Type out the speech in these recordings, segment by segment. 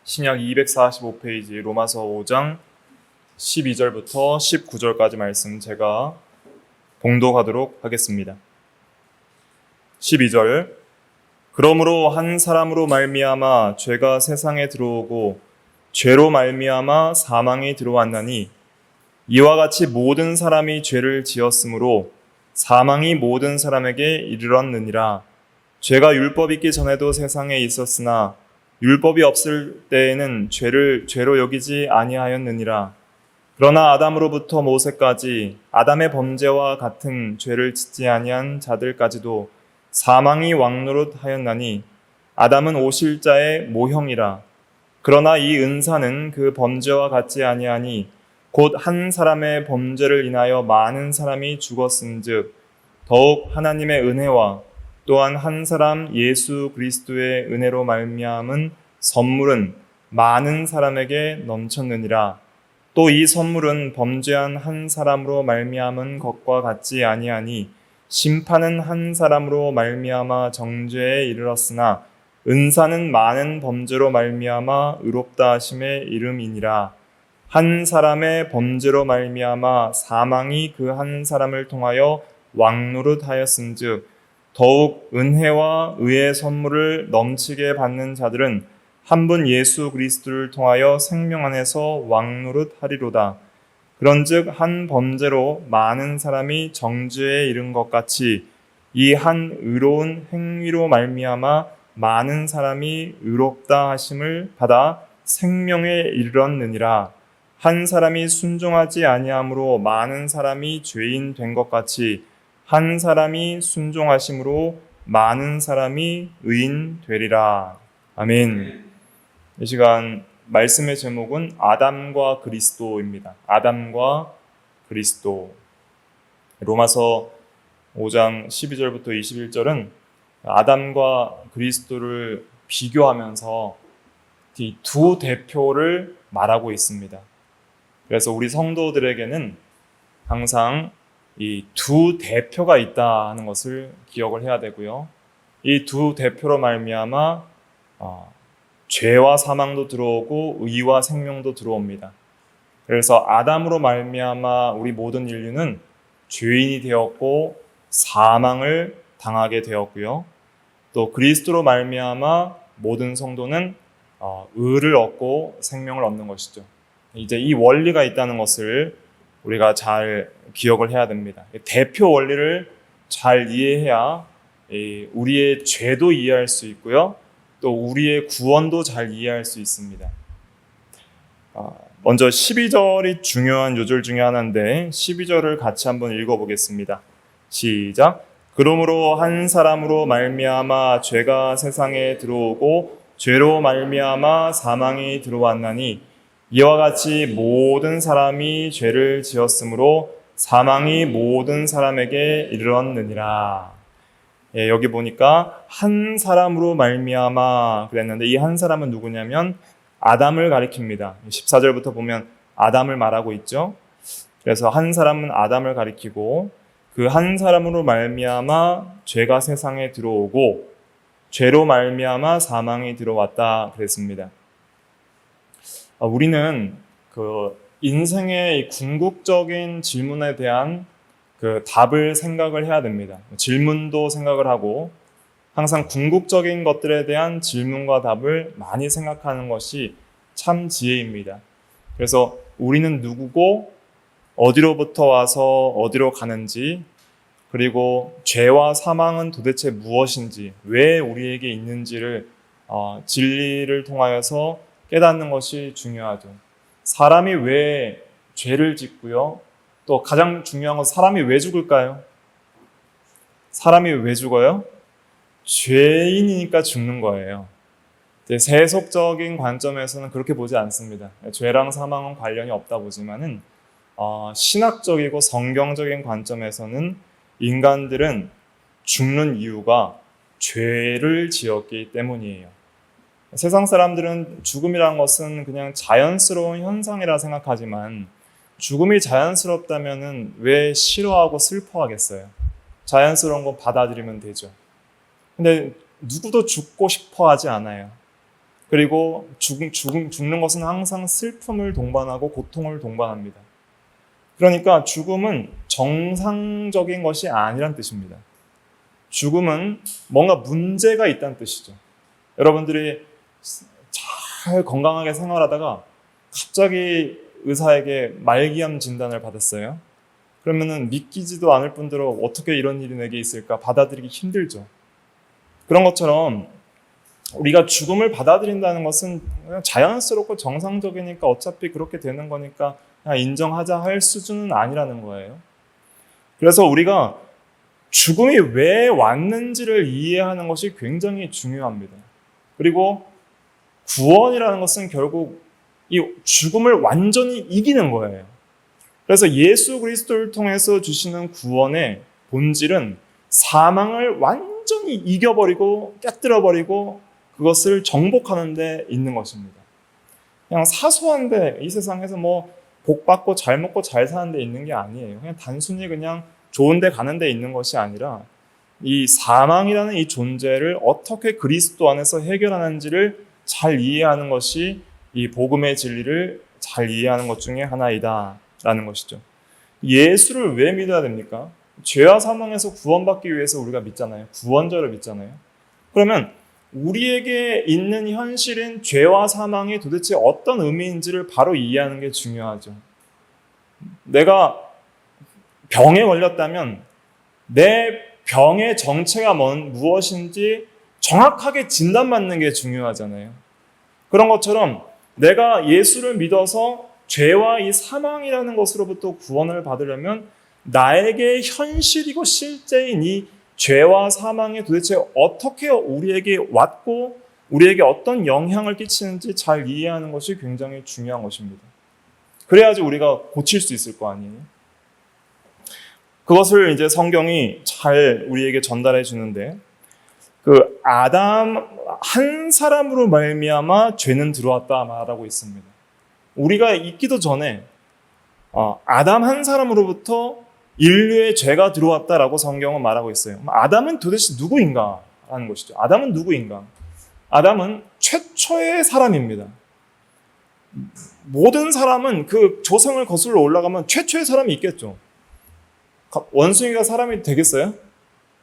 신약 245페이지 로마서 5장 12절부터 19절까지 말씀 제가 봉독하도록 하겠습니다. 12절. 그러므로 한 사람으로 말미암아 죄가 세상에 들어오고 죄로 말미암아 사망이 들어왔나니 이와 같이 모든 사람이 죄를 지었으므로 사망이 모든 사람에게 이르렀느니라. 죄가 율법 있기 전에도 세상에 있었으나 율법이 없을 때에는 죄를 죄로 여기지 아니하였느니라. 그러나 아담으로부터 모세까지 아담의 범죄와 같은 죄를 짓지 아니한 자들까지도 사망이 왕노릇하였나니 아담은 오실자의 모형이라. 그러나 이 은사는 그 범죄와 같지 아니하니 곧 한 사람의 범죄를 인하여 많은 사람이 죽었음즉 더욱 하나님의 은혜와 또한 한 사람 예수 그리스도의 은혜로 말미암은 선물은 많은 사람에게 넘쳤느니라. 또 이 선물은 범죄한 한 사람으로 말미암은 것과 같지 아니하니 심판은 한 사람으로 말미암아 정죄에 이르렀으나 은사는 많은 범죄로 말미암아 의롭다 하심에 이름이니라. 한 사람의 범죄로 말미암아 사망이 그 한 사람을 통하여 왕노릇하였음즉 더욱 은혜와 의의 선물을 넘치게 받는 자들은 한 분 예수 그리스도를 통하여 생명 안에서 왕노릇하리로다. 그런즉 한 범죄로 많은 사람이 정죄에 이른 것 같이 이 한 의로운 행위로 말미암아 많은 사람이 의롭다 하심을 받아 생명에 이르렀느니라. 한 사람이 순종하지 아니함으로 많은 사람이 죄인 된 것 같이 한 사람이 순종하심으로 많은 사람이 의인 되리라. 아멘. 이 시간 말씀의 제목은 아담과 그리스도입니다. 아담과 그리스도. 로마서 5장 12절부터 21절은 아담과 그리스도를 비교하면서 이 두 대표를 말하고 있습니다. 그래서 우리 성도들에게는 항상 이 두 대표가 있다는 것을 기억을 해야 되고요. 이 두 대표로 말미암아 죄와 사망도 들어오고 의와 생명도 들어옵니다. 그래서 아담으로 말미암아 우리 모든 인류는 죄인이 되었고 사망을 당하게 되었고요. 또 그리스도로 말미암아 모든 성도는 의를 얻고 생명을 얻는 것이죠. 이제 이 원리가 있다는 것을 우리가 잘 기억을 해야 됩니다. 대표 원리를 잘 이해해야 우리의 죄도 이해할 수 있고요. 또 우리의 구원도 잘 이해할 수 있습니다. 먼저 12절이 중요한 요절 중에 하나인데 12절을 같이 한번 읽어보겠습니다. 시작. 그러므로 한 사람으로 말미암아 죄가 세상에 들어오고 죄로 말미암아 사망이 들어왔나니 이와 같이 모든 사람이 죄를 지었으므로 사망이 모든 사람에게 이르렀느니라. 여기 보니까 한 사람으로 말미암아 그랬는데 이 한 사람은 누구냐면 아담을 가리킵니다. 14절부터 보면 아담을 말하고 있죠. 그래서 한 사람은 아담을 가리키고 그 한 사람으로 말미암아 죄가 세상에 들어오고 죄로 말미암아 사망이 들어왔다 그랬습니다. 우리는 그 인생의 궁극적인 질문에 대한 그 답을 생각을 해야 됩니다. 질문도 생각을 하고 항상 궁극적인 것들에 대한 질문과 답을 많이 생각하는 것이 참 지혜입니다. 그래서 우리는 누구고 어디로부터 와서 어디로 가는지 그리고 죄와 사망은 도대체 무엇인지 왜 우리에게 있는지를 진리를 통하여서 깨닫는 것이 중요하죠. 사람이 왜 죄를 짓고요. 또 가장 중요한 건 사람이 왜 죽을까요? 사람이 왜 죽어요? 죄인이니까 죽는 거예요. 세속적인 관점에서는 그렇게 보지 않습니다. 죄랑 사망은 관련이 없다 보지만은 신학적이고 성경적인 관점에서는 인간들은 죽는 이유가 죄를 지었기 때문이에요. 세상 사람들은 죽음이라는 것은 그냥 자연스러운 현상이라 생각하지만 죽음이 자연스럽다면 왜 싫어하고 슬퍼하겠어요? 자연스러운 거 받아들이면 되죠. 근데 누구도 죽고 싶어 하지 않아요. 그리고 죽는 것은 항상 슬픔을 동반하고 고통을 동반합니다. 그러니까 죽음은 정상적인 것이 아니란 뜻입니다. 죽음은 뭔가 문제가 있다는 뜻이죠. 여러분들이 잘 건강하게 생활하다가 갑자기 의사에게 말기암 진단을 받았어요. 그러면은 믿기지도 않을 뿐더러 어떻게 이런 일이 내게 있을까 받아들이기 힘들죠. 그런 것처럼 우리가 죽음을 받아들인다는 것은 그냥 자연스럽고 정상적이니까 어차피 그렇게 되는 거니까 그냥 인정하자 할 수준은 아니라는 거예요. 그래서 우리가 죽음이 왜 왔는지를 이해하는 것이 굉장히 중요합니다. 그리고 구원이라는 것은 결국 이 죽음을 완전히 이기는 거예요. 그래서 예수 그리스도를 통해서 주시는 구원의 본질은 사망을 완전히 이겨버리고 깨뜨려버리고 그것을 정복하는 데 있는 것입니다. 그냥 사소한데 이 세상에서 뭐 복 받고 잘 먹고 잘 사는 데 있는 게 아니에요. 그냥 단순히 그냥 좋은 데 가는 데 있는 것이 아니라 이 사망이라는 이 존재를 어떻게 그리스도 안에서 해결하는지를 잘 이해하는 것이 이 복음의 진리를 잘 이해하는 것 중에 하나이다라는 것이죠. 예수를 왜 믿어야 됩니까? 죄와 사망에서 구원받기 위해서 우리가 믿잖아요. 구원자를 믿잖아요. 그러면 우리에게 있는 현실인 죄와 사망이 도대체 어떤 의미인지를 바로 이해하는 게 중요하죠. 내가 병에 걸렸다면 내 병의 정체가 무엇인지 정확하게 진단받는 게 중요하잖아요. 그런 것처럼 내가 예수를 믿어서 죄와 이 사망이라는 것으로부터 구원을 받으려면 나에게 현실이고 실제인 이 죄와 사망이 도대체 어떻게 우리에게 왔고 우리에게 어떤 영향을 끼치는지 잘 이해하는 것이 굉장히 중요한 것입니다. 그래야지 우리가 고칠 수 있을 거 아니에요. 그것을 이제 성경이 잘 우리에게 전달해 주는데 그 아담 한 사람으로 말미암아 죄는 들어왔다 말하고 있습니다. 우리가 있기도 전에 아담 한 사람으로부터 인류의 죄가 들어왔다라고 성경은 말하고 있어요. 아담은 도대체 누구인가? 라는 것이죠. 아담은 누구인가? 아담은 최초의 사람입니다. 모든 사람은 그 조상을 거슬러 올라가면 최초의 사람이 있겠죠. 원숭이가 사람이 되겠어요?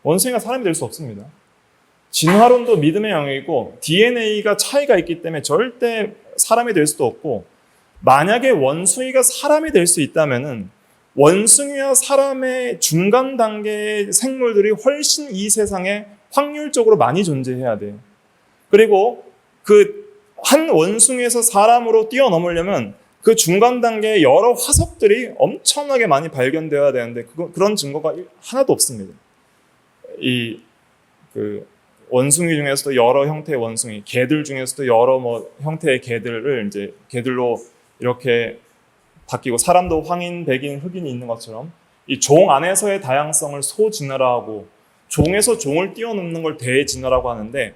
원숭이가 사람이 될 수 없습니다. 진화론도 믿음의 영역이고 DNA가 차이가 있기 때문에 절대 사람이 될 수도 없고 만약에 원숭이가 사람이 될 수 있다면은 원숭이와 사람의 중간 단계의 생물들이 훨씬 이 세상에 확률적으로 많이 존재해야 돼요. 그리고 그 한 원숭이에서 사람으로 뛰어넘으려면 그 중간 단계의 여러 화석들이 엄청나게 많이 발견되어야 되는데 그런 증거가 하나도 없습니다. 원숭이 중에서도 여러 형태의 원숭이, 개들 중에서도 여러 형태의 개들을 이제 개들로 이렇게 바뀌고 사람도 황인, 백인, 흑인이 있는 것처럼 이 종 안에서의 다양성을 소진화라고 종에서 종을 뛰어넘는 걸 대진화라고 하는데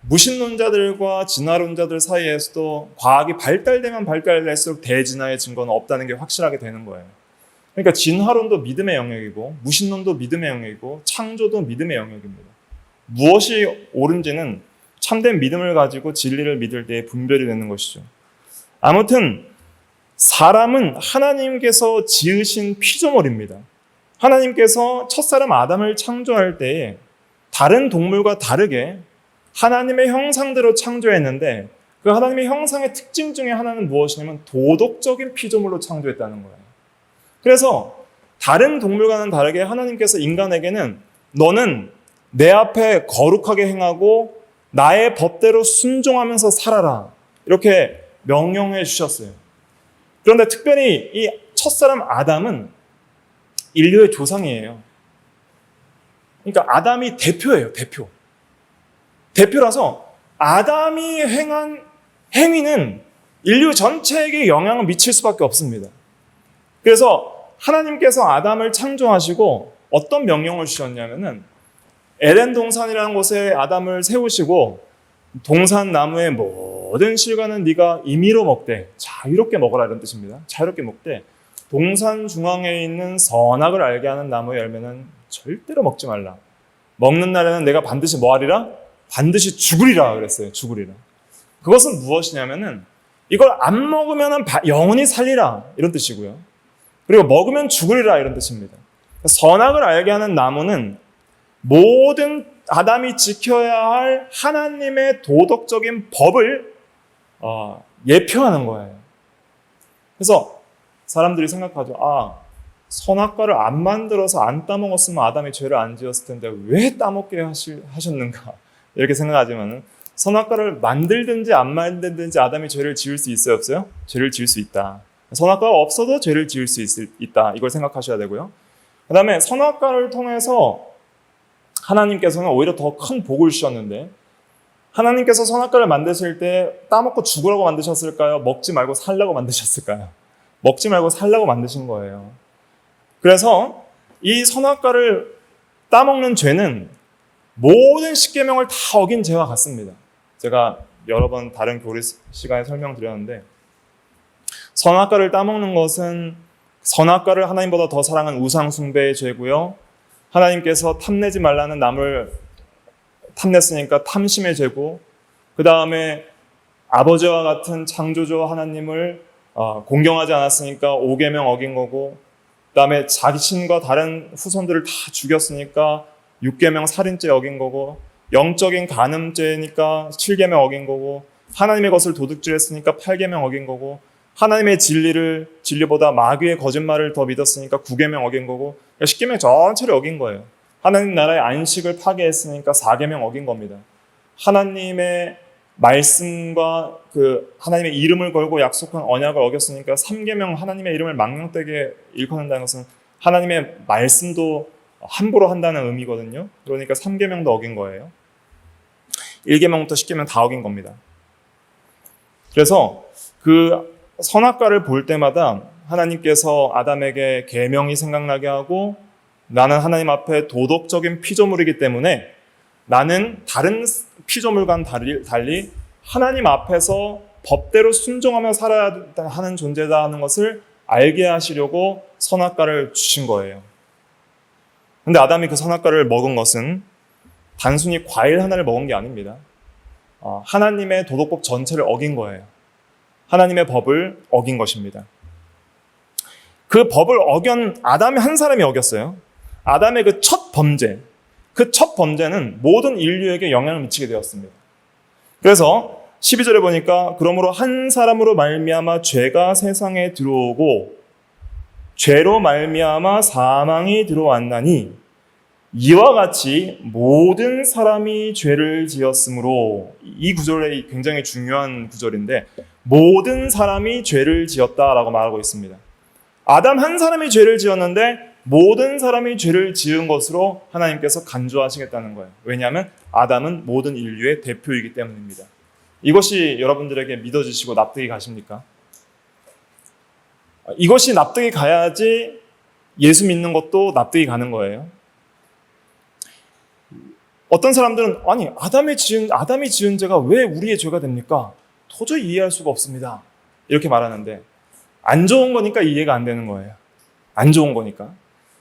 무신론자들과 진화론자들 사이에서도 과학이 발달되면 발달될수록 대진화의 증거는 없다는 게 확실하게 되는 거예요. 그러니까 진화론도 믿음의 영역이고 무신론도 믿음의 영역이고 창조도 믿음의 영역입니다. 무엇이 옳은지는 참된 믿음을 가지고 진리를 믿을 때 분별이 되는 것이죠. 아무튼 사람은 하나님께서 지으신 피조물입니다. 하나님께서 첫사람 아담을 창조할 때에 다른 동물과 다르게 하나님의 형상대로 창조했는데 그 하나님의 형상의 특징 중에 하나는 무엇이냐면 도덕적인 피조물로 창조했다는 거예요. 그래서 다른 동물과는 다르게 하나님께서 인간에게는 너는 내 앞에 거룩하게 행하고 나의 법대로 순종하면서 살아라 이렇게 명령해 주셨어요. 그런데 특별히 이 첫사람 아담은 인류의 조상이에요. 그러니까 아담이 대표예요. 대표라서 아담이 행한 행위는 인류 전체에게 영향을 미칠 수밖에 없습니다. 그래서 하나님께서 아담을 창조하시고 어떤 명령을 주셨냐면은 에덴 동산이라는 곳에 아담을 세우시고 동산 나무의 모든 실과는 네가 임의로 먹되 자유롭게 먹어라 이런 뜻입니다. 자유롭게 먹되 동산 중앙에 있는 선악을 알게 하는 나무의 열매는 절대로 먹지 말라. 먹는 날에는 내가 반드시 뭐하리라? 반드시 죽으리라 그랬어요. 죽으리라. 그것은 무엇이냐면은 이걸 안 먹으면 영원히 살리라 이런 뜻이고요. 그리고 먹으면 죽으리라 이런 뜻입니다. 선악을 알게 하는 나무는 모든 아담이 지켜야 할 하나님의 도덕적인 법을 예표하는 거예요. 그래서 사람들이 생각하죠. 선악과를 안 만들어서 안 따먹었으면 아담이 죄를 안 지었을 텐데 왜 따먹게 하셨는가 이렇게 생각하지만 선악과를 만들든지 안 만들든지 아담이 죄를 지을 수 있어요, 없어요? 죄를 지을 수 있다. 선악과가 없어도 죄를 지을 수 있다. 이걸 생각하셔야 되고요. 그 다음에 선악과를 통해서 하나님께서는 오히려 더 큰 복을 주셨는데, 하나님께서 선악과를 만드실 때 따먹고 죽으라고 만드셨을까요? 먹지 말고 살라고 만드셨을까요? 먹지 말고 살라고 만드신 거예요. 그래서 이 선악과를 따먹는 죄는 모든 십계명을 다 어긴 죄와 같습니다. 제가 여러 번 다른 교리 시간에 설명드렸는데, 선악과를 따먹는 것은 선악과를 하나님보다 더 사랑한 우상 숭배의 죄고요. 하나님께서 탐내지 말라는 남을 탐냈으니까 탐심의 죄고, 그 다음에 아버지와 같은 창조주 하나님을 공경하지 않았으니까 5계명 어긴 거고, 그 다음에 자신과 다른 후손들을 다 죽였으니까 6계명 살인죄 어긴 거고, 영적인 간음죄니까 7계명 어긴 거고, 하나님의 것을 도둑질했으니까 8계명 어긴 거고, 하나님의 진리보다 마귀의 거짓말을 더 믿었으니까 9계명 어긴 거고, 10계명 전체를 어긴 거예요. 하나님 나라의 안식을 파괴했으니까 4계명 어긴 겁니다. 하나님의 말씀과 하나님의 이름을 걸고 약속한 언약을 어겼으니까 3계명 하나님의 이름을 망령되게 일컫는다는 것은 하나님의 말씀도 함부로 한다는 의미거든요. 그러니까 3계명도 어긴 거예요. 1계명부터 10계명 다 어긴 겁니다. 그래서 선악과를 볼 때마다 하나님께서 아담에게 계명이 생각나게 하고, 나는 하나님 앞에 도덕적인 피조물이기 때문에 나는 다른 피조물과는 달리 하나님 앞에서 법대로 순종하며 살아야 하는 존재다 하는 것을 알게 하시려고 선악과를 주신 거예요. 근데 아담이 그 선악과를 먹은 것은 단순히 과일 하나를 먹은 게 아닙니다. 하나님의 도덕법 전체를 어긴 거예요. 하나님의 법을 어긴 것입니다. 그 법을 아담이 한 사람이 어겼어요. 아담의 그 첫 범죄는 모든 인류에게 영향을 미치게 되었습니다. 그래서 12절에 보니까 그러므로 한 사람으로 말미암아 죄가 세상에 들어오고 죄로 말미암아 사망이 들어왔나니 이와 같이 모든 사람이 죄를 지었으므로, 이 구절이 굉장히 중요한 구절인데 모든 사람이 죄를 지었다라고 말하고 있습니다. 아담 한 사람이 죄를 지었는데 모든 사람이 죄를 지은 것으로 하나님께서 간주하시겠다는 거예요. 왜냐하면 아담은 모든 인류의 대표이기 때문입니다. 이것이 여러분들에게 믿어지시고 납득이 가십니까? 이것이 납득이 가야지 예수 믿는 것도 납득이 가는 거예요. 어떤 사람들은 아담이 지은 죄가 왜 우리의 죄가 됩니까? 도저히 이해할 수가 없습니다. 이렇게 말하는데 안 좋은 거니까 이해가 안 되는 거예요. 안 좋은 거니까.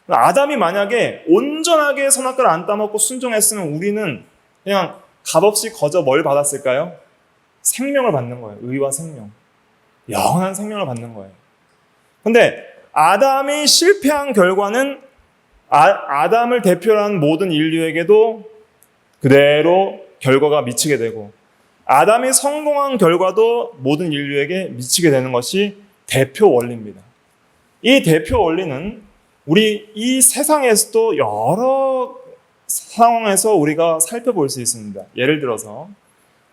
아담이 만약에 온전하게 선악과를 안 따먹고 순종했으면 우리는 그냥 값없이 거저 뭘 받았을까요? 생명을 받는 거예요. 의와 생명. 영원한 생명을 받는 거예요. 근데 아담이 실패한 결과는 아담을 대표로 한 모든 인류에게도 그대로 결과가 미치게 되고, 아담이 성공한 결과도 모든 인류에게 미치게 되는 것이 대표 원리입니다. 이 대표 원리는 우리 이 세상에서도 여러 상황에서 우리가 살펴볼 수 있습니다. 예를 들어서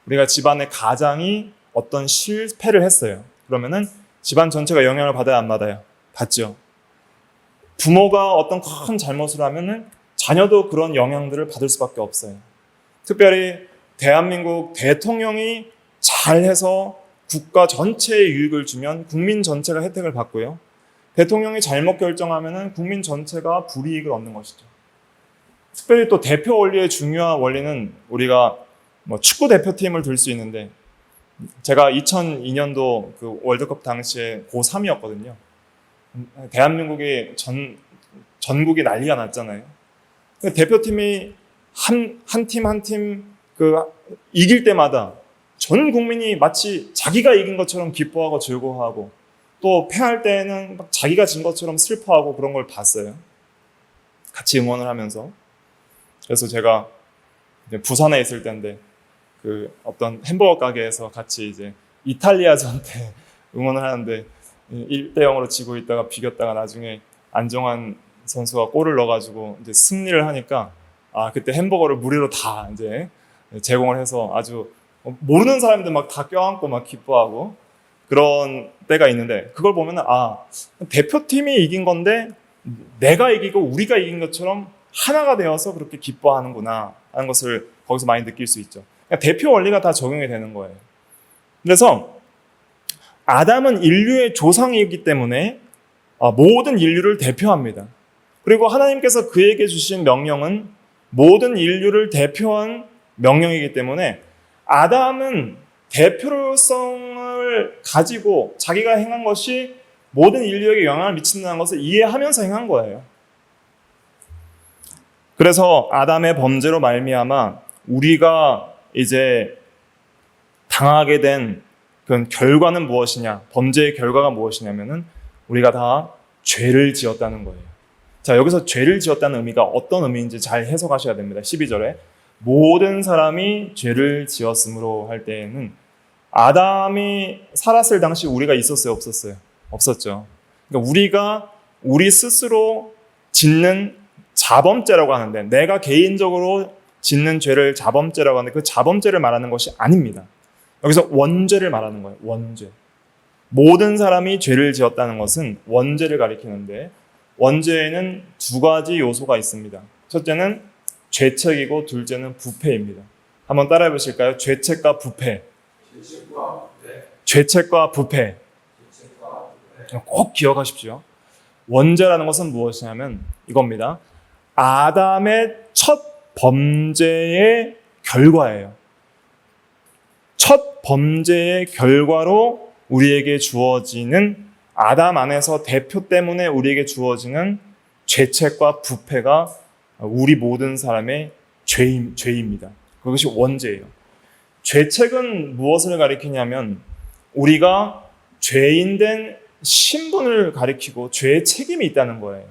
우리가 집안의 가장이 어떤 실패를 했어요. 그러면은 집안 전체가 영향을 받아야 안 받아요? 받죠. 부모가 어떤 큰 잘못을 하면은 자녀도 그런 영향들을 받을 수밖에 없어요. 특별히 대한민국 대통령이 잘해서 국가 전체에 유익을 주면 국민 전체가 혜택을 받고요. 대통령이 잘못 결정하면은 국민 전체가 불이익을 얻는 것이죠. 특별히 또 대표 원리의 중요한 원리는 우리가 축구 대표팀을 들 수 있는데, 제가 2002년도 그 월드컵 당시에 고3이었거든요. 대한민국이 전국이 난리가 났잖아요. 대표팀이 한 팀 이길 때마다 전 국민이 마치 자기가 이긴 것처럼 기뻐하고 즐거워하고 또 패할 때는 막 자기가 진 것처럼 슬퍼하고 그런 걸 봤어요. 같이 응원을 하면서. 그래서 제가 부산에 있을 때인데 그 어떤 햄버거 가게에서 같이 이제 이탈리아전 때 응원을 하는데 1대0으로 지고 있다가 비겼다가 나중에 안정환 선수가 골을 넣어가지고 이제 승리를 하니까 그때 햄버거를 무료로 다 이제 제공을 해서 아주 모르는 사람들 막 다 껴안고 막 기뻐하고 그런 때가 있는데 그걸 보면은 대표팀이 이긴 건데 내가 이기고 우리가 이긴 것처럼 하나가 되어서 그렇게 기뻐하는구나 하는 것을 거기서 많이 느낄 수 있죠. 그러니까 대표 원리가 다 적용이 되는 거예요. 그래서 아담은 인류의 조상이기 때문에 모든 인류를 대표합니다. 그리고 하나님께서 그에게 주신 명령은 모든 인류를 대표한 명령이기 때문에 아담은 대표성을 가지고 자기가 행한 것이 모든 인류에게 영향을 미친다는 것을 이해하면서 행한 거예요. 그래서 아담의 범죄로 말미암아 우리가 이제 당하게 된 그 결과는 무엇이냐? 범죄의 결과가 무엇이냐면은 우리가 다 죄를 지었다는 거예요. 자, 여기서 죄를 지었다는 의미가 어떤 의미인지 잘 해석하셔야 됩니다. 12절에 모든 사람이 죄를 지었으므로 할 때에는 아담이 살았을 당시 우리가 있었어요, 없었어요? 없었죠. 그러니까 우리 스스로 짓는 자범죄라고 하는데 내가 개인적으로 짓는 죄를 자범죄라고 하는데 그 자범죄를 말하는 것이 아닙니다. 여기서 원죄를 말하는 거예요. 원죄. 모든 사람이 죄를 지었다는 것은 원죄를 가리키는데 원죄에는 두 가지 요소가 있습니다. 첫째는 죄책이고 둘째는 부패입니다. 한번 따라해 보실까요? 죄책과 부패. 죄책과 부패. 꼭 기억하십시오. 원죄라는 것은 무엇이냐면 이겁니다. 아담의 첫 범죄의 결과예요. 첫 범죄의 결과로 우리에게 주어지는 아담 안에서 대표 때문에 우리에게 주어지는 죄책과 부패가 우리 모든 사람의 죄입니다. 그것이 원죄예요. 죄책은 무엇을 가리키냐면 우리가 죄인된 신분을 가리키고 죄의 책임이 있다는 거예요.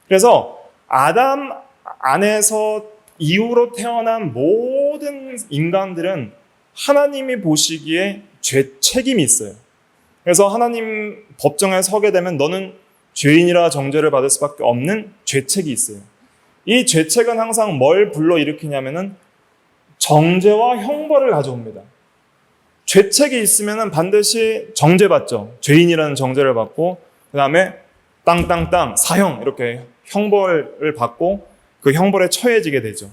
그래서 아담 안에서 이후로 태어난 모든 인간들은 하나님이 보시기에 죄 책임이 있어요. 그래서 하나님 법정에 서게 되면 너는 죄인이라 정죄를 받을 수밖에 없는 죄책이 있어요. 이 죄책은 항상 뭘 불러일으키냐면은 정죄와 형벌을 가져옵니다. 죄책이 있으면은 반드시 정죄받죠. 죄인이라는 정죄를 받고 그 다음에 땅땅땅 사형 이렇게 형벌을 받고 그 형벌에 처해지게 되죠.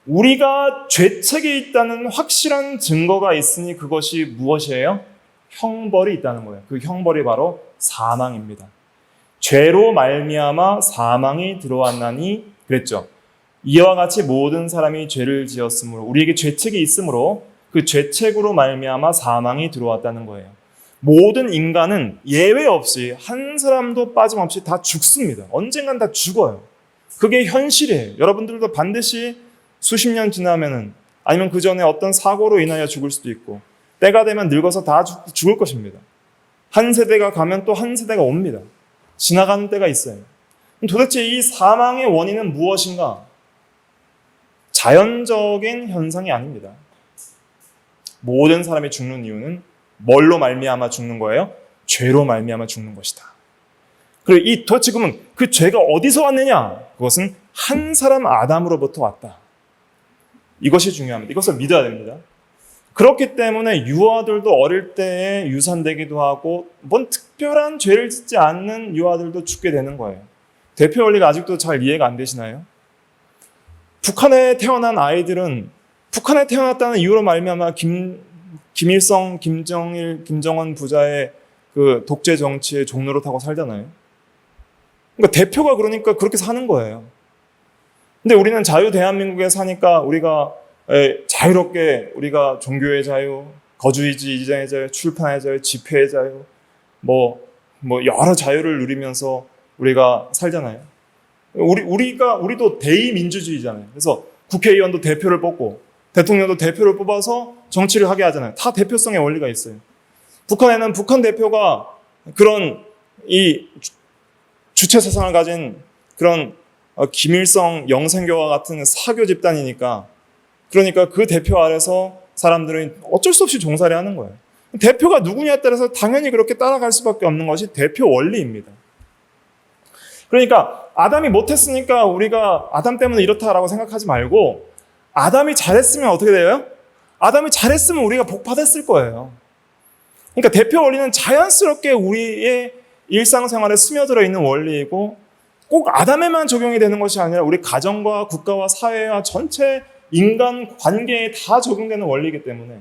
우리가 죄책이 있다는 확실한 증거가 있으니 그것이 무엇이에요? 형벌이 있다는 거예요. 그 형벌이 바로 사망입니다. 죄로 말미암아 사망이 들어왔나니 그랬죠. 이와 같이 모든 사람이 죄를 지었으므로 우리에게 죄책이 있으므로 그 죄책으로 말미암아 사망이 들어왔다는 거예요. 모든 인간은 예외 없이 한 사람도 빠짐없이 다 죽습니다. 언젠간 다 죽어요. 그게 현실이에요. 여러분들도 반드시 수십 년 지나면은 아니면 그 전에 어떤 사고로 인하여 죽을 수도 있고 때가 되면 늙어서 다 죽을 것입니다. 한 세대가 가면 또 한 세대가 옵니다. 지나가는 때가 있어요. 도대체 이 사망의 원인은 무엇인가? 자연적인 현상이 아닙니다. 모든 사람이 죽는 이유는 뭘로 말미암아 죽는 거예요? 죄로 말미암아 죽는 것이다. 그리고 도대체 그러면 그 죄가 어디서 왔느냐? 그것은 한 사람 아담으로부터 왔다. 이것이 중요합니다. 이것을 믿어야 됩니다. 그렇기 때문에 유아들도 어릴 때에 유산되기도 하고 뭔 특별한 죄를 짓지 않는 유아들도 죽게 되는 거예요. 대표 원리가 아직도 잘 이해가 안 되시나요? 북한에 태어난 아이들은 북한에 태어났다는 이유로 말미암아 김일성, 김정일, 김정은 부자의 그 독재 정치의 종로를 타고 살잖아요. 그러니까 대표가 그러니까 그렇게 사는 거예요. 근데 우리는 자유 대한민국에 사니까 우리가 자유롭게 우리가 종교의 자유, 거주의지 이전의 자유, 출판의 자유, 집회의 자유, 뭐 여러 자유를 누리면서 우리가 살잖아요. 우리도 대의민주주의잖아요. 그래서 국회의원도 대표를 뽑고 대통령도 대표를 뽑아서 정치를 하게 하잖아요. 다 대표성의 원리가 있어요. 북한에는 북한 대표가 그런 이 주체 사상을 가진 그런 김일성 영생교와 같은 사교 집단이니까, 그러니까 그 대표 아래서 사람들은 어쩔 수 없이 종살이 하는 거예요. 대표가 누구냐에 따라서 당연히 그렇게 따라갈 수밖에 없는 것이 대표 원리입니다. 그러니까 아담이 못했으니까 우리가 아담 때문에 이렇다라고 생각하지 말고, 아담이 잘했으면 어떻게 돼요? 아담이 잘했으면 우리가 복 받았을 거예요. 그러니까 대표 원리는 자연스럽게 우리의 일상생활에 스며들어 있는 원리이고, 꼭 아담에만 적용이 되는 것이 아니라 우리 가정과 국가와 사회와 전체 인간 관계에 다 적용되는 원리이기 때문에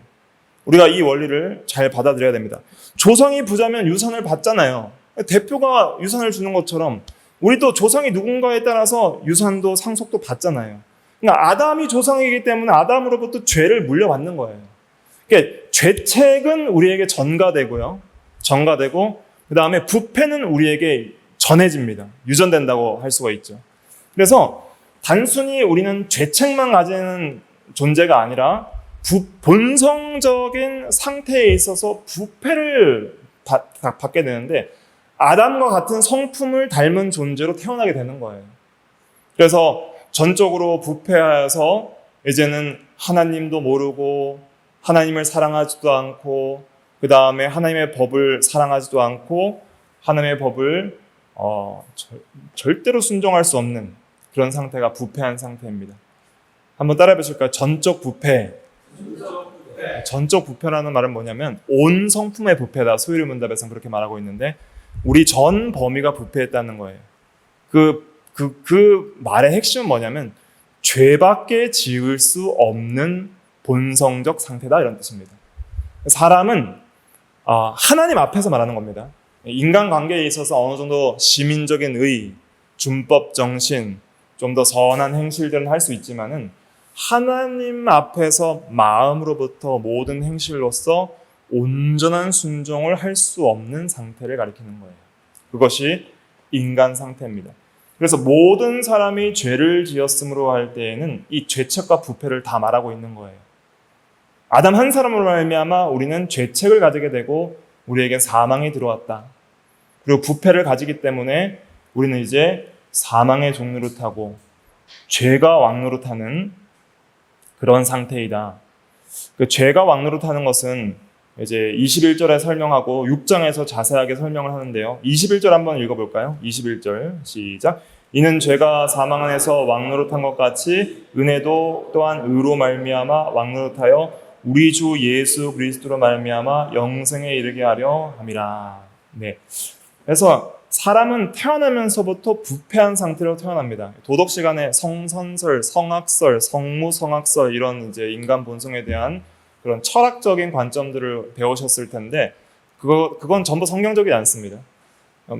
우리가 이 원리를 잘 받아들여야 됩니다. 조상이 부자면 유산을 받잖아요. 대표가 유산을 주는 것처럼 우리도 조상이 누군가에 따라서 유산도 상속도 받잖아요. 그러니까 아담이 조상이기 때문에 아담으로부터 죄를 물려받는 거예요. 그러니까 죄책은 우리에게 전가되고요. 전가되고, 그 다음에 부패는 우리에게 전해집니다. 유전된다고 할 수가 있죠. 그래서 단순히 우리는 죄책만 가지는 존재가 아니라 본성적인 상태에 있어서 부패를 받게 되는데, 아담과 같은 성품을 닮은 존재로 태어나게 되는 거예요. 그래서 전적으로 부패하여서 이제는 하나님도 모르고 하나님을 사랑하지도 않고, 그 다음에 하나님의 법을 사랑하지도 않고 하나님의 법을 절대로 순종할 수 없는 그런 상태가 부패한 상태입니다. 한번 따라해 보실까요? 전적 부패. 전적 부패라는 말은 뭐냐면 온 성품의 부패다. 소유리 문답에서는 그렇게 말하고 있는데, 우리 전 범위가 부패했다는 거예요. 그 말의 핵심은 뭐냐면 죄밖에 지을 수 없는 본성적 상태다, 이런 뜻입니다. 사람은 하나님 앞에서 말하는 겁니다. 인간관계에 있어서 어느 정도 시민적인 의, 준법 정신, 좀 더 선한 행실들은 할 수 있지만은 하나님 앞에서 마음으로부터 모든 행실로서 온전한 순종을 할 수 없는 상태를 가리키는 거예요. 그것이 인간 상태입니다. 그래서 모든 사람이 죄를 지었음으로 할 때에는 이 죄책과 부패를 다 말하고 있는 거예요. 아담 한 사람으로 말미암아 우리는 죄책을 가지게 되고 우리에게 사망이 들어왔다. 그리고 부패를 가지기 때문에 우리는 이제 사망의 종노릇하고 죄가 왕노릇하는 그런 상태이다. 그 죄가 왕노릇하는 것은 이제 21절에 설명하고 6장에서 자세하게 설명을 하는데요. 21절 한번 읽어볼까요? 21절 시작. 이는 죄가 사망 안에서 왕노릇한 것 같이 은혜도 또한 의로 말미암아 왕노릇하여 우리 주 예수 그리스도로 말미암아 영생에 이르게 하려 함이라. 네. 그래서 사람은 태어나면서부터 부패한 상태로 태어납니다. 도덕 시간에 성선설, 성악설, 성무성악설 이런 이제 인간 본성에 대한 그런 철학적인 관점들을 배우셨을 텐데 그건 전부 성경적이지 않습니다.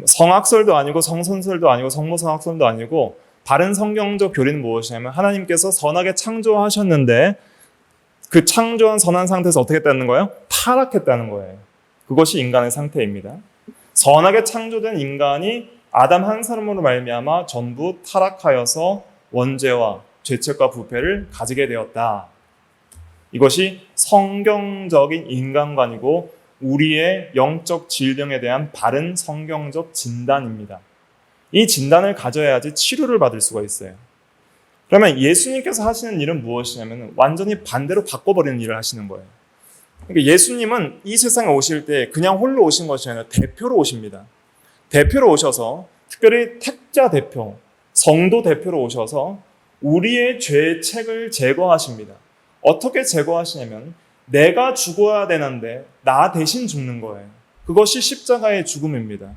성악설도 아니고 성선설도 아니고 성무성악설도 아니고 바른 성경적 교리는 무엇이냐면 하나님께서 선하게 창조하셨는데 그 창조한 선한 상태에서 어떻게 됐다는 거예요? 타락했다는 거예요. 그것이 인간의 상태입니다. 선하게 창조된 인간이 아담 한 사람으로 말미암아 전부 타락하여서 원죄와 죄책과 부패를 가지게 되었다. 이것이 성경적인 인간관이고 우리의 영적 질병에 대한 바른 성경적 진단입니다. 이 진단을 가져야지 치료를 받을 수가 있어요. 그러면 예수님께서 하시는 일은 무엇이냐면 완전히 반대로 바꿔버리는 일을 하시는 거예요. 그러니까 예수님은 이 세상에 오실 때 그냥 홀로 오신 것이 아니라 대표로 오십니다. 대표로 오셔서 특별히 택자 대표, 성도 대표로 오셔서 우리의 죄책을 제거하십니다. 어떻게 제거하시냐면 내가 죽어야 되는데 나 대신 죽는 거예요. 그것이 십자가의 죽음입니다.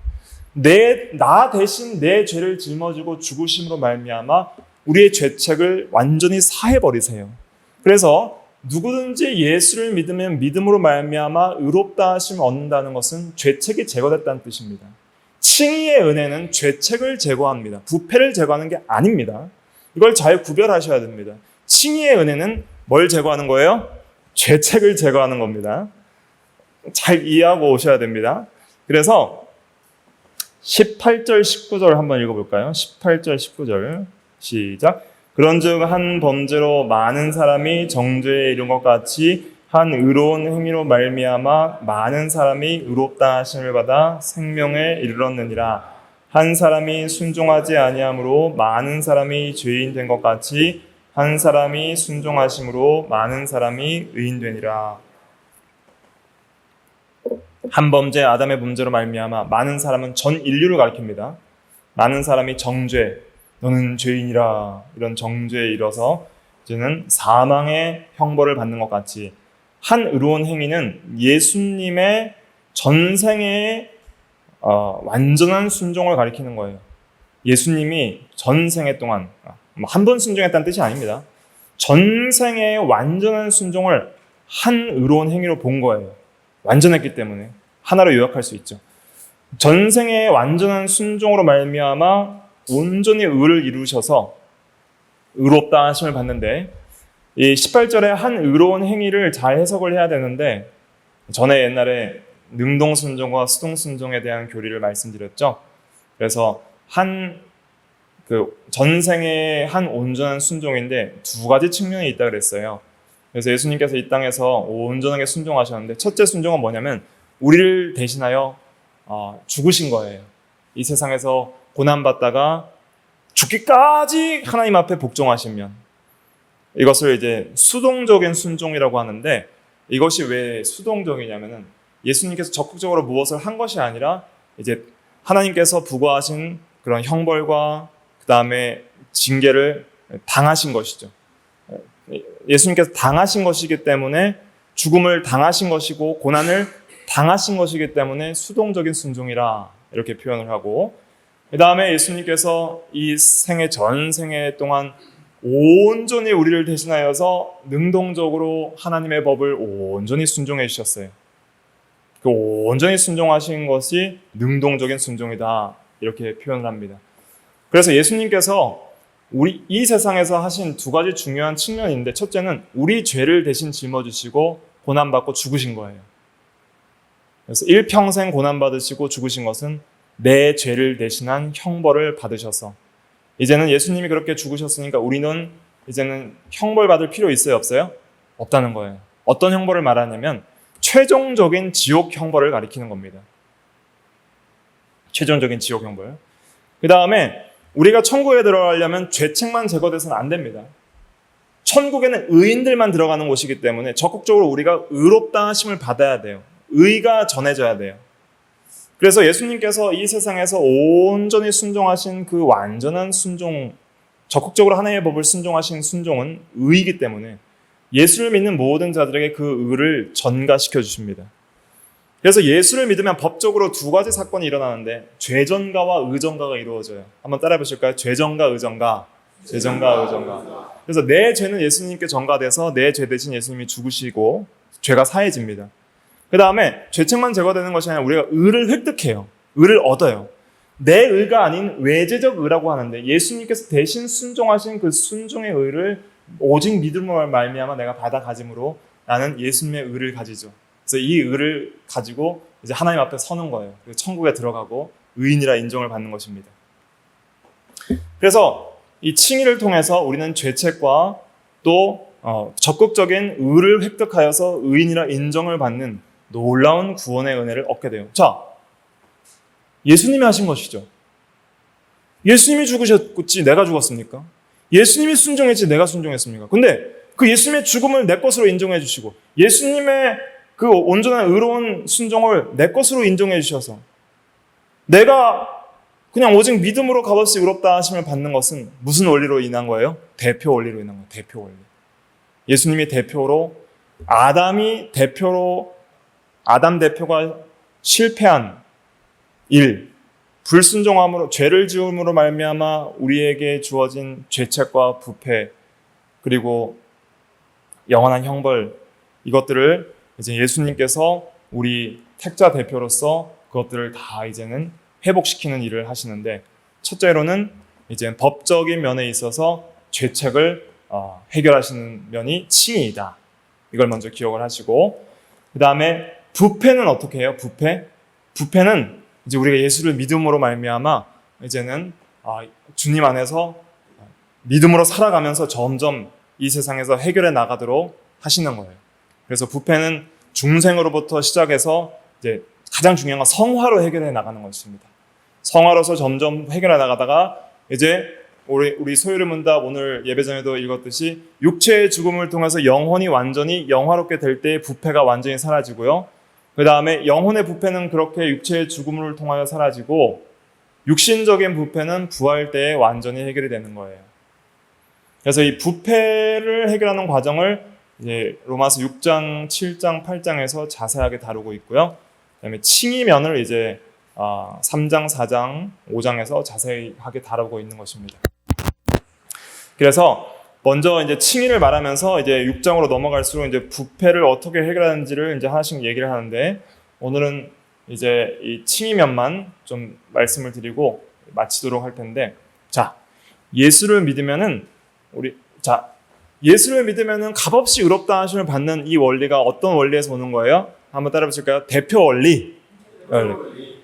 나 대신 내 죄를 짊어지고 죽으심으로 말미암아 우리의 죄책을 완전히 사해버리세요. 그래서 누구든지 예수를 믿으면 믿음으로 말미암아 의롭다 하심을 얻는다는 것은 죄책이 제거됐다는 뜻입니다. 칭의의 은혜는 죄책을 제거합니다. 부패를 제거하는 게 아닙니다. 이걸 잘 구별하셔야 됩니다. 칭의의 은혜는 뭘 제거하는 거예요? 죄책을 제거하는 겁니다. 잘 이해하고 오셔야 됩니다. 그래서 18절, 19절 한번 읽어볼까요? 18절, 19절 시작. 그런즉 한 범죄로 많은 사람이 정죄에 이른 것 같이 한 의로운 행위로 말미암아 많은 사람이 의롭다 하심을 받아 생명에 이르렀느니라. 한 사람이 순종하지 아니함으로 많은 사람이 죄인 된 것 같이 한 사람이 순종하심으로 많은 사람이 의인 되니라. 한 범죄 아담의 범죄로 말미암아 많은 사람은 전 인류를 가리킵니다. 많은 사람이 정죄, 너는 죄인이라, 이런 정죄에 이뤄서 이제는 사망의 형벌을 받는 것 같이 한 의로운 행위는 예수님의 전생의 완전한 순종을 가리키는 거예요. 예수님이 전생애 동안 한 번 순종했다는 뜻이 아닙니다. 전생의 완전한 순종을 한 의로운 행위로 본 거예요. 완전했기 때문에 하나로 요약할 수 있죠. 전생의 완전한 순종으로 말미암아 온전히 의를 이루셔서 의롭다 하심을 받는데, 이 18절에 한 의로운 행위를 잘 해석을 해야 되는데, 전에 옛날에 능동순종과 수동순종에 대한 교리를 말씀드렸죠. 그래서 전생의 한 온전한 순종인데 두 가지 측면이 있다 그랬어요. 그래서 예수님께서 이 땅에서 온전하게 순종하셨는데, 첫째 순종은 뭐냐면 우리를 대신하여 죽으신 거예요. 이 세상에서 고난받다가 죽기까지 하나님 앞에 복종하시면, 이것을 이제 수동적인 순종이라고 하는데, 이것이 왜 수동적이냐면은 예수님께서 적극적으로 무엇을 한 것이 아니라 이제 하나님께서 부과하신 그런 형벌과 그 다음에 징계를 당하신 것이죠. 예수님께서 당하신 것이기 때문에, 죽음을 당하신 것이고 고난을 당하신 것이기 때문에 수동적인 순종이라 이렇게 표현을 하고, 그 다음에 예수님께서 이 생애 전 생애 동안 온전히 우리를 대신하여서 능동적으로 하나님의 법을 온전히 순종해 주셨어요. 그 온전히 순종하신 것이 능동적인 순종이다 이렇게 표현을 합니다. 그래서 예수님께서 이 세상에서 하신 두 가지 중요한 측면인데, 첫째는 우리 죄를 대신 짊어지시고 고난받고 죽으신 거예요. 그래서 일평생 고난받으시고 죽으신 것은 내 죄를 대신한 형벌을 받으셔서, 이제는 예수님이 그렇게 죽으셨으니까 우리는 이제는 형벌 받을 필요 있어요, 없어요? 없다는 거예요. 어떤 형벌을 말하냐면 최종적인 지옥 형벌을 가리키는 겁니다. 최종적인 지옥 형벌. 그 다음에 우리가 천국에 들어가려면 죄책만 제거돼서는 안 됩니다. 천국에는 의인들만 들어가는 곳이기 때문에 적극적으로 우리가 의롭다 하심을 받아야 돼요. 의가 전해져야 돼요. 그래서 예수님께서 이 세상에서 온전히 순종하신 그 완전한 순종, 적극적으로 하나님의 법을 순종하신 순종은 의이기 때문에 예수를 믿는 모든 자들에게 그 의를 전가시켜 주십니다. 그래서 예수를 믿으면 법적으로 두 가지 사건이 일어나는데, 죄전가와 의전가가 이루어져요. 한번 따라해 보실까요? 죄전가, 의전가. 죄전가, 의전가. 그래서 내 죄는 예수님께 전가돼서 내 죄 대신 예수님이 죽으시고 죄가 사해집니다. 그 다음에 죄책만 제거되는 것이 아니라 우리가 의를 획득해요. 의를 얻어요. 내 의가 아닌 외재적 의라고 하는데, 예수님께서 대신 순종하신 그 순종의 의를 오직 믿음으로 말미암아 내가 받아 가짐으로 나는 예수님의 의를 가지죠. 그래서 이 의를 가지고 이제 하나님 앞에 서는 거예요. 그래서 천국에 들어가고 의인이라 인정을 받는 것입니다. 그래서 이 칭의를 통해서 우리는 죄책과 또 적극적인 의를 획득하여서 의인이라 인정을 받는 놀라운 구원의 은혜를 얻게 돼요. 자, 예수님이 하신 것이죠. 예수님이 죽으셨지 내가 죽었습니까? 예수님이 순종했지 내가 순종했습니까? 근데 그 예수님의 죽음을 내 것으로 인정해 주시고, 예수님의 그 온전한 의로운 순종을 내 것으로 인정해 주셔서 내가 그냥 오직 믿음으로 값없이 의롭다 하심을 받는 것은 무슨 원리로 인한 거예요? 대표 원리로 인한 거예요. 대표 원리. 예수님이 대표로, 아담 대표가 실패한 일, 불순종함으로, 죄를 지음으로 말미암아 우리에게 주어진 죄책과 부패, 그리고 영원한 형벌, 이것들을 이제 예수님께서 우리 택자 대표로서 그것들을 다 이제는 회복시키는 일을 하시는데, 첫째로는 이제 법적인 면에 있어서 죄책을 해결하시는 면이 칭의이다. 이걸 먼저 기억을 하시고, 그 다음에 부패는 어떻게 해요? 부패는 이제 우리가 예수를 믿음으로 말미암아 이제는 주님 안에서 믿음으로 살아가면서 점점 이 세상에서 해결해 나가도록 하시는 거예요. 그래서 부패는 중생으로부터 시작해서 이제 가장 중요한 건 성화로 해결해 나가는 것입니다. 성화로서 점점 해결해 나가다가 이제 우리 소유를 문답 오늘 예배전에도 읽었듯이 육체의 죽음을 통해서 영혼이 완전히 영화롭게 될 때 부패가 완전히 사라지고요. 그 다음에 영혼의 부패는 그렇게 육체의 죽음을 통하여 사라지고 육신적인 부패는 부활 때에 완전히 해결이 되는 거예요. 그래서 이 부패를 해결하는 과정을 이제 로마서 6장, 7장, 8장에서 자세하게 다루고 있고요. 그다음에 칭의면을 이제 3장, 4장, 5장에서 자세하게 다루고 있는 것입니다. 그래서 먼저 이제 칭의를 말하면서 이제 6장으로 넘어갈수록 이제 부패를 어떻게 해결하는지를 이제 하나씩 얘기를 하는데 오늘은 이제 이 칭의면만 좀 말씀을 드리고 마치도록 할 텐데 자, 예수를 믿으면은 예수를 믿으면은 값없이 의롭다 하심을 받는 이 원리가 어떤 원리에서 오는 거예요? 한번 따라 보실까요? 대표 원리.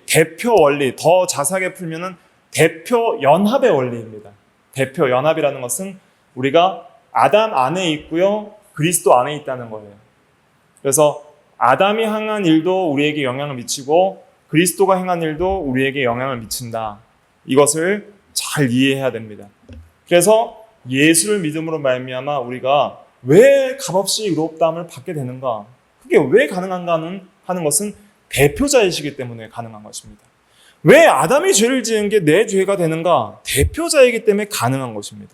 대표 원리. 더 자세하게 풀면은 대표 연합의 원리입니다. 대표 연합이라는 것은 우리가 아담 안에 있고요. 그리스도 안에 있다는 거예요. 그래서 아담이 행한 일도 우리에게 영향을 미치고 그리스도가 행한 일도 우리에게 영향을 미친다. 이것을 잘 이해해야 됩니다. 그래서 예수를 믿음으로 말미암아 우리가 왜 값없이 의롭다함을 받게 되는가? 그게 왜 가능한가 하는 것은 대표자이시기 때문에 가능한 것입니다. 왜 아담이 죄를 지은 게 내 죄가 되는가? 대표자이기 때문에 가능한 것입니다.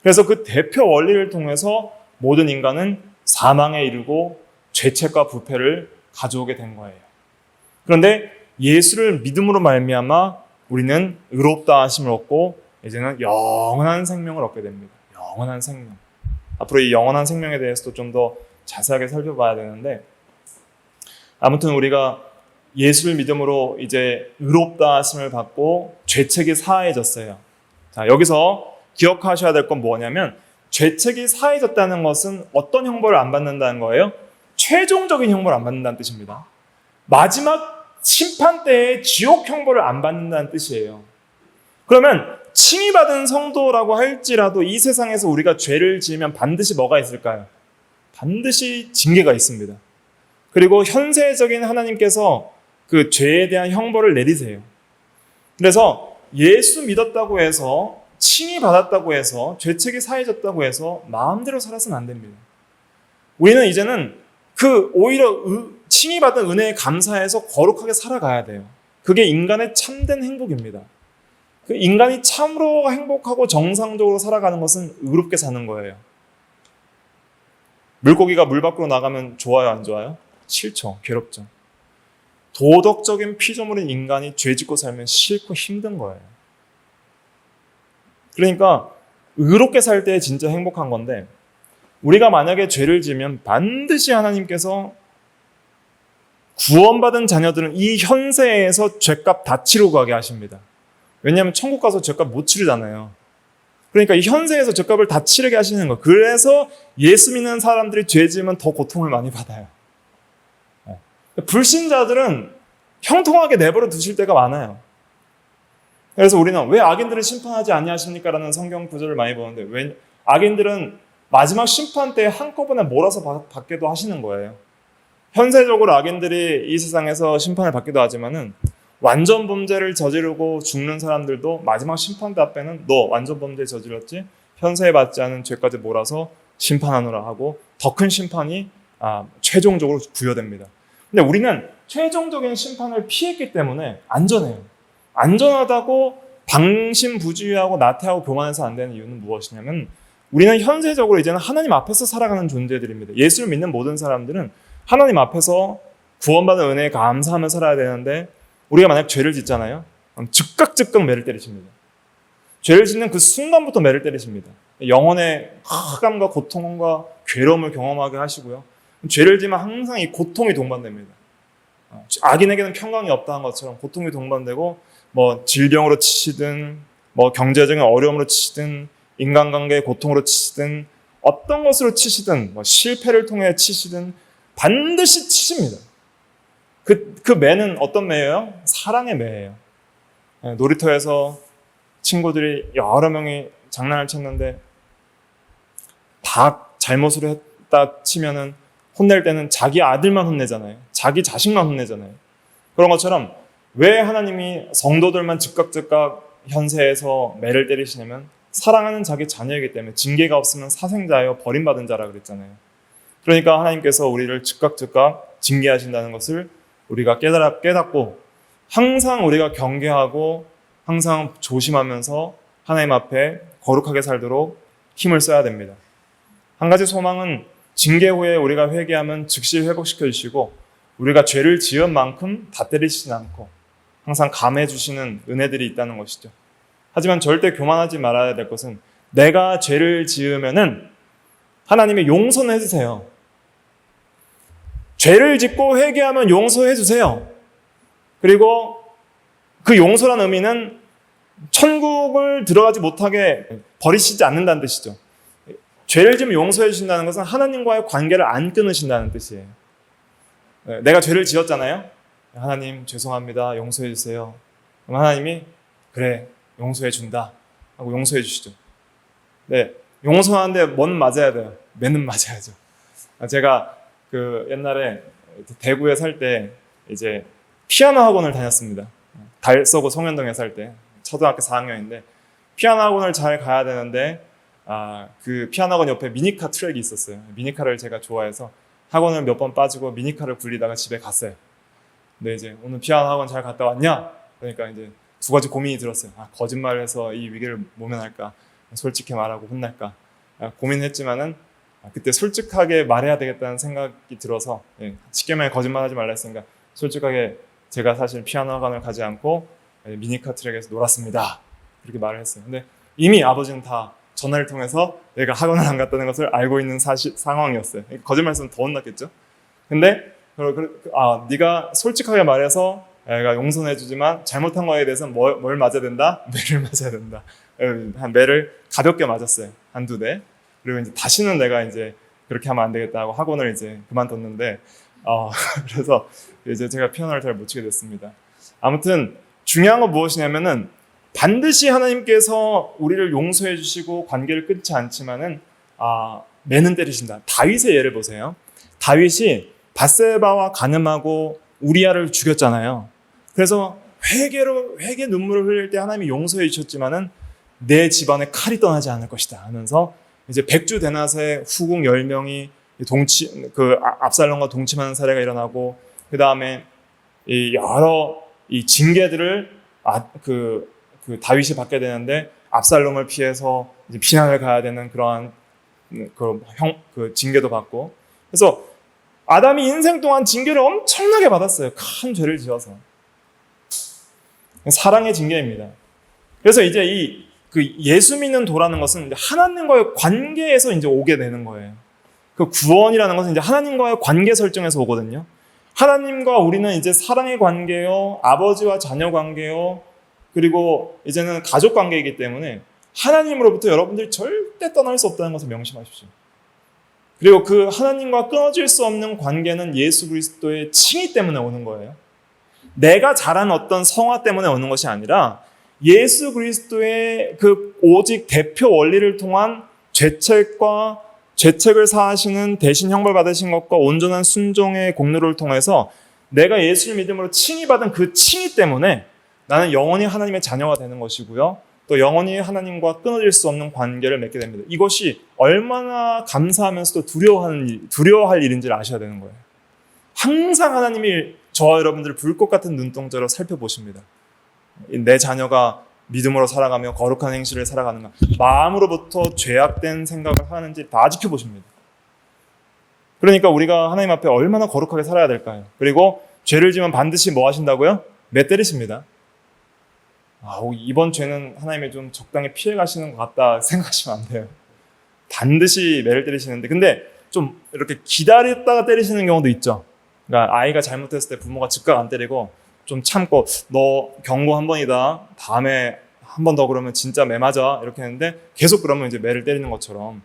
그래서 그 대표 원리를 통해서 모든 인간은 사망에 이르고 죄책과 부패를 가져오게 된 거예요. 그런데 예수를 믿음으로 말미암아 우리는 의롭다 하심을 얻고 이제는 영원한 생명을 얻게 됩니다. 영원한 생명. 앞으로 이 영원한 생명에 대해서도 좀 더 자세하게 살펴봐야 되는데 아무튼 우리가 예수를 믿음으로 이제 의롭다 하심을 받고 죄책이 사해졌어요. 자, 여기서 기억하셔야 될 건 뭐냐면 죄책이 사해졌다는 것은 어떤 형벌을 안 받는다는 거예요? 최종적인 형벌을 안 받는다는 뜻입니다. 마지막 심판 때의 지옥 형벌을 안 받는다는 뜻이에요. 그러면 칭의받은 성도라고 할지라도 이 세상에서 우리가 죄를 지으면 반드시 뭐가 있을까요? 반드시 징계가 있습니다. 그리고 현세적인 하나님께서 그 죄에 대한 형벌을 내리세요. 그래서 예수 믿었다고 해서 칭의받았다고 해서 죄책이 사해졌다고 해서 마음대로 살아서는 안 됩니다. 우리는 이제는 오히려 칭의받은 은혜에 감사해서 거룩하게 살아가야 돼요. 그게 인간의 참된 행복입니다. 그 인간이 참으로 행복하고 정상적으로 살아가는 것은 의롭게 사는 거예요. 물고기가 물 밖으로 나가면 좋아요, 안 좋아요? 싫죠. 괴롭죠. 도덕적인 피조물인 인간이 죄 짓고 살면 싫고 힘든 거예요. 그러니까 의롭게 살 때 진짜 행복한 건데 우리가 만약에 죄를 지으면 반드시 하나님께서 구원받은 자녀들은 이 현세에서 죄값 다 치르고 가게 하십니다. 왜냐하면 천국 가서 죄값 못 치르잖아요. 그러니까 이 현세에서 죄값을 다 치르게 하시는 거예요. 그래서 예수 믿는 사람들이 죄 지으면 더 고통을 많이 받아요. 불신자들은 형통하게 내버려 두실 때가 많아요. 그래서 우리는 왜 악인들을 심판하지 아니하십니까? 라는 성경 구절을 많이 보는데 왜 악인들은 마지막 심판 때 한꺼번에 몰아서 받기도 하시는 거예요. 현세적으로 악인들이 이 세상에서 심판을 받기도 하지만은 완전 범죄를 저지르고 죽는 사람들도 마지막 심판 때 앞에는 너 완전 범죄 저질렀지? 현세에 받지 않은 죄까지 몰아서 심판하노라 하고 더 큰 심판이 최종적으로 부여됩니다. 근데 우리는 최종적인 심판을 피했기 때문에 안전해요. 안전하다고 방심부주의하고 나태하고 교만해서 안 되는 이유는 무엇이냐면 우리는 현세적으로 이제는 하나님 앞에서 살아가는 존재들입니다. 예수를 믿는 모든 사람들은 하나님 앞에서 구원받은 은혜에 감사하며 살아야 되는데 우리가 만약 죄를 짓잖아요. 즉각 매를 때리십니다. 죄를 짓는 그 순간부터 매를 때리십니다. 영혼의 흑암과 고통과 괴로움을 경험하게 하시고요. 죄를 지면 항상 이 고통이 동반됩니다. 악인에게는 평강이 없다는 것처럼 고통이 동반되고 질병으로 치시든 경제적인 어려움으로 치시든 인간관계의 고통으로 치시든 어떤 것으로 치시든 실패를 통해 치시든 반드시 치십니다. 그 매는 어떤 매예요? 사랑의 매예요. 놀이터에서 친구들이 여러 명이 장난을 쳤는데 다 잘못으로 했다 치면은 혼낼 때는 자기 아들만 혼내잖아요. 자기 자식만 혼내잖아요. 그런 것처럼 왜 하나님이 성도들만 즉각 현세에서 매를 때리시냐면 사랑하는 자기 자녀이기 때문에 징계가 없으면 사생자여 버림받은 자라 그랬잖아요. 그러니까 하나님께서 우리를 즉각 징계하신다는 것을 우리가 깨닫고 항상 우리가 경계하고 항상 조심하면서 하나님 앞에 거룩하게 살도록 힘을 써야 됩니다. 한 가지 소망은 징계 후에 우리가 회개하면 즉시 회복시켜 주시고 우리가 죄를 지은 만큼 다 때리시진 않고 항상 감해 주시는 은혜들이 있다는 것이죠. 하지만 절대 교만하지 말아야 될 것은 내가 죄를 지으면은 하나님이 용서는 해주세요. 죄를 짓고 회개하면 용서해 주세요. 그리고 그 용서란 의미는 천국을 들어가지 못하게 버리시지 않는다는 뜻이죠. 죄를 지으면 용서해 주신다는 것은 하나님과의 관계를 안 끊으신다는 뜻이에요. 내가 죄를 지었잖아요. 하나님 죄송합니다. 용서해 주세요. 그럼 하나님이 그래 용서해 준다 하고 용서해 주시죠. 네, 용서하는데 뭐는 맞아야 돼요. 매는 맞아야죠. 제가 그 옛날에 대구에 살 때 이제 피아노 학원을 다녔습니다. 달서구 송현동에 살 때 초등학교 4학년인데 피아노 학원을 잘 가야 되는데 그 피아노 학원 옆에 미니카 트랙이 있었어요. 미니카를 제가 좋아해서 학원을 몇 번 빠지고 미니카를 굴리다가 집에 갔어요. 근데 이제 오늘 피아노 학원 잘 갔다 왔냐? 그러니까 이제 두 가지 고민이 들었어요. 거짓말을 해서 이 위기를 모면할까? 솔직히 말하고 혼날까? 고민했지만은 그때 솔직하게 말해야 되겠다는 생각이 들어서 쉽게 말해 거짓말하지 말라 했으니까 솔직하게 제가 사실 피아노 학원을 가지 않고 미니카 트랙에서 놀았습니다. 그렇게 말을 했어요. 근데 이미 아버지는 다 전화를 통해서 내가 학원을 안 갔다는 것을 알고 있는 상황이었어요. 거짓말했으면 더 혼났겠죠. 근데 네가 솔직하게 말해서 내가 용서해주지만 잘못한 거에 대해서는 뭘 맞아야 된다? 매를 맞아야 된다. 매를 가볍게 맞았어요. 한두 대. 그리고 이제 다시는 내가 이제 그렇게 하면 안 되겠다고 학원을 이제 그만뒀는데 그래서 이제 제가 피아노를 잘 못 치게 됐습니다. 아무튼 중요한 건 무엇이냐면은 반드시 하나님께서 우리를 용서해 주시고 관계를 끊지 않지만은 매는 때리신다. 다윗의 예를 보세요. 다윗이 밧세바와 간음하고 우리아를 죽였잖아요. 그래서 회개 눈물을 흘릴 때 하나님이 용서해 주셨지만은 내 집안에 칼이 떠나지 않을 것이다 하면서 이제 백주 대낮에 후궁 10명이 압살롬과 동침하는 사례가 일어나고 그 다음에 여러 징계들을 그 다윗이 받게 되는데 압살롬을 피해서 이제 피난을 가야 되는 그러한 그 징계도 받고 그래서 아담이 인생 동안 징계를 엄청나게 받았어요. 큰 죄를 지어서. 사랑의 징계입니다. 그래서 이제 그 예수 믿는 도라는 것은 이제 하나님과의 관계에서 이제 오게 되는 거예요. 그 구원이라는 것은 이제 하나님과의 관계 설정에서 오거든요. 하나님과 우리는 이제 사랑의 관계요, 아버지와 자녀 관계요, 그리고 이제는 가족 관계이기 때문에 하나님으로부터 여러분들이 절대 떠날 수 없다는 것을 명심하십시오. 그리고 그 하나님과 끊어질 수 없는 관계는 예수 그리스도의 칭의 때문에 오는 거예요. 내가 잘한 어떤 성화 때문에 오는 것이 아니라 예수 그리스도의 그 오직 대표 원리를 통한 죄책을 사하시는 대신 형벌 받으신 것과 온전한 순종의 공로를 통해서 내가 예수를 믿음으로 칭의받은 그 칭의 때문에 나는 영원히 하나님의 자녀가 되는 것이고요. 또 영원히 하나님과 끊어질 수 없는 관계를 맺게 됩니다. 이것이 얼마나 감사하면서도 두려워할 일인지를 아셔야 되는 거예요. 항상 하나님이 저와 여러분들을 불꽃 같은 눈동자로 살펴보십니다. 내 자녀가 믿음으로 살아가며 거룩한 행실을 살아가는가, 마음으로부터 죄악된 생각을 하는지 다 지켜보십니다. 그러니까 우리가 하나님 앞에 얼마나 거룩하게 살아야 될까요? 그리고 죄를 지면 반드시 뭐 하신다고요? 매 때리십니다. 이번 죄는 하나님이 좀 적당히 피해 가시는 것 같다 생각하시면 안 돼요. 반드시 매를 때리시는데, 근데 좀 이렇게 기다렸다가 때리시는 경우도 있죠. 그러니까 아이가 잘못했을 때 부모가 즉각 안 때리고 좀 참고, 너 경고 한 번이다, 다음에 한 번 더 그러면 진짜 매 맞아, 이렇게 했는데 계속 그러면 이제 매를 때리는 것처럼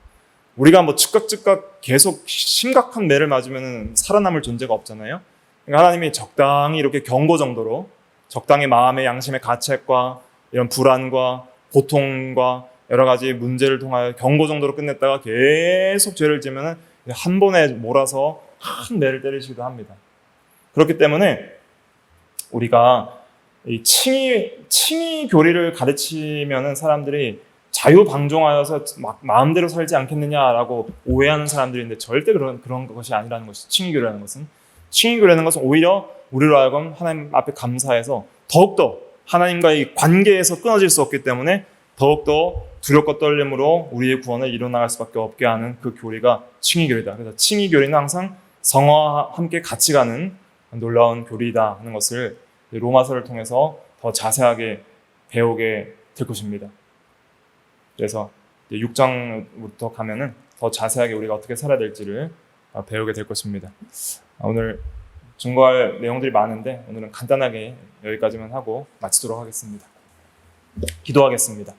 우리가 뭐 즉각 계속 심각한 매를 맞으면 살아남을 존재가 없잖아요. 그러니까 하나님이 적당히 이렇게 경고 정도로, 적당히 마음의 양심의 가책과 이런 불안과 고통과 여러 가지 문제를 통하여 경고 정도로 끝냈다가 계속 죄를 지으면 한 번에 몰아서 한 대를 때리시기도 합니다. 그렇기 때문에 우리가 이 칭의 교리를 가르치면은 사람들이 자유방종하여서 막 마음대로 살지 않겠느냐라고 오해하는 사람들이 있는데 절대 그런 것이 아니라는 것이 칭의 교리라는 것은. 칭의 교리라는 것은 오히려 우리로 하여금 하나님 앞에 감사해서 더욱더 하나님과의 관계에서 끊어질 수 없기 때문에 더욱더 두렵고 떨림으로 우리의 구원을 이뤄나갈 수밖에 없게 하는 그 교리가 칭의 교리다. 그래서 칭의 교리는 항상 성화와 함께 같이 가는 놀라운 교리다 하는 것을 로마서를 통해서 더 자세하게 배우게 될 것입니다. 그래서 6장부터 가면은 더 자세하게 우리가 어떻게 살아야 될지를 배우게 될 것입니다. 오늘 증거할 내용들이 많은데 오늘은 간단하게 여기까지만 하고 마치도록 하겠습니다. 기도하겠습니다.